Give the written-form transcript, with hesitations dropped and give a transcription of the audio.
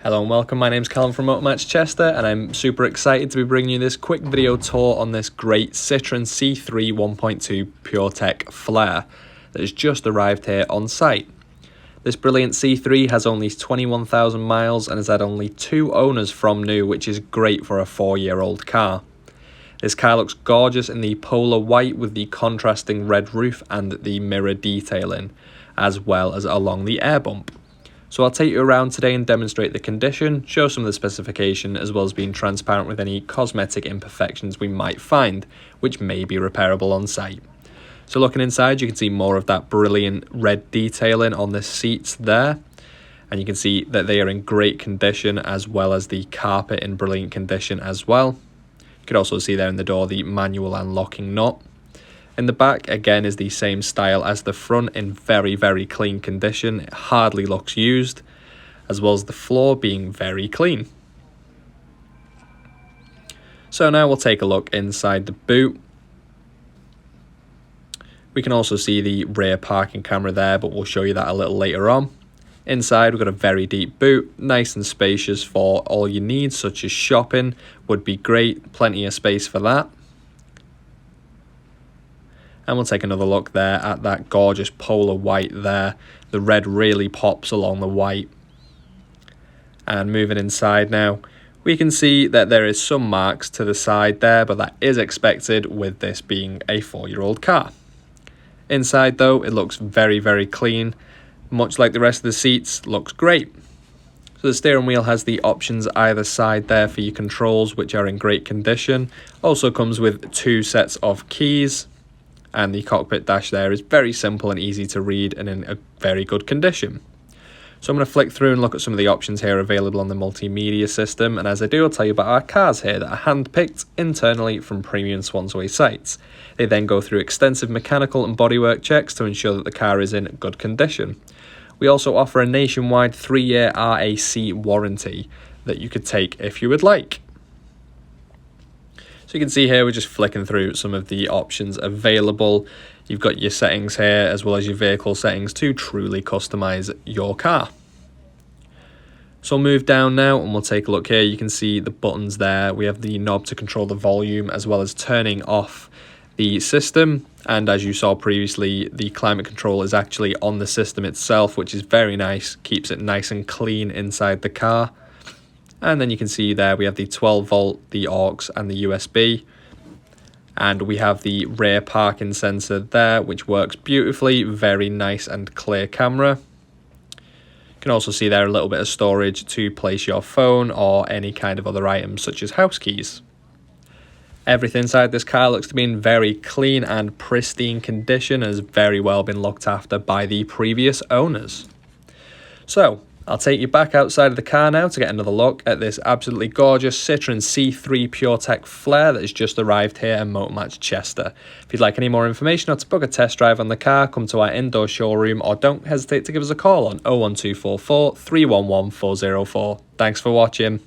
Hello and welcome, my name's Callum from Multimedia Chester and I'm super excited to be bringing you this quick video tour on this great Citroen C3 1.2 PureTech Flair that has just arrived here on site. This brilliant C3 has only 21,000 miles and has had only 2 owners from new, which is great for a 4-year-old car. This car looks gorgeous in the polar white with the contrasting red roof and the mirror detailing, as well as along the air bump. So I'll take you around today and demonstrate the condition, show some of the specification, as well as being transparent with any cosmetic imperfections we might find, which may be repairable on site. So looking inside, you can see more of that brilliant red detailing on the seats there. And you can see that they are in great condition, as well as the carpet in brilliant condition as well. You can also see there in the door the manual and locking nut. In the back, again, is the same style as the front in very, very clean condition. It hardly looks used, as well as the floor being very clean. So now we'll take a look inside the boot. We can also see the rear parking camera there, but we'll show you that a little later on. Inside, we've got a very deep boot, nice and spacious for all your needs, such as shopping would be great, plenty of space for that. And we'll take another look there at that gorgeous polar white there. The red really pops along the white. And moving inside now, we can see that there is some marks to the side there, but that is expected with this being a 4-year-old car. Inside though, it looks very, very clean. Much like the rest of the seats, looks great. So the steering wheel has the options either side there for your controls, which are in great condition. Also comes with 2 sets of keys. And the cockpit dash there is very simple and easy to read and in a very good condition. So I'm going to flick through and look at some of the options here available on the multimedia system, and as I do, I'll tell you about our cars here that are hand-picked internally from premium Swansea sites. They then go through extensive mechanical and bodywork checks to ensure that the car is in good condition. We also offer a nationwide 3-year RAC warranty that you could take if you would like. So you can see here we're just flicking through some of the options available. You've got your settings here as well as your vehicle settings to truly customize your car. So we'll move down now and we'll take a look here. You can see the buttons there. We have the knob to control the volume as well as turning off the system. And as you saw previously, the climate control is actually on the system itself, which is very nice. Keeps it nice and clean inside the car. And then you can see there we have the 12 volt, the aux and the USB. And we have the rear parking sensor there, which works beautifully. Very nice and clear camera. You can also see there a little bit of storage to place your phone or any kind of other items such as house keys. Everything inside this car looks to be in very clean and pristine condition and has very well been looked after by the previous owners. So I'll take you back outside of the car now to get another look at this absolutely gorgeous Citroen C3 PureTech Flair that has just arrived here in Multimedia Chester. If you'd like any more information or to book a test drive on the car, come to our indoor showroom or don't hesitate to give us a call on 01244 311 404. Thanks for watching.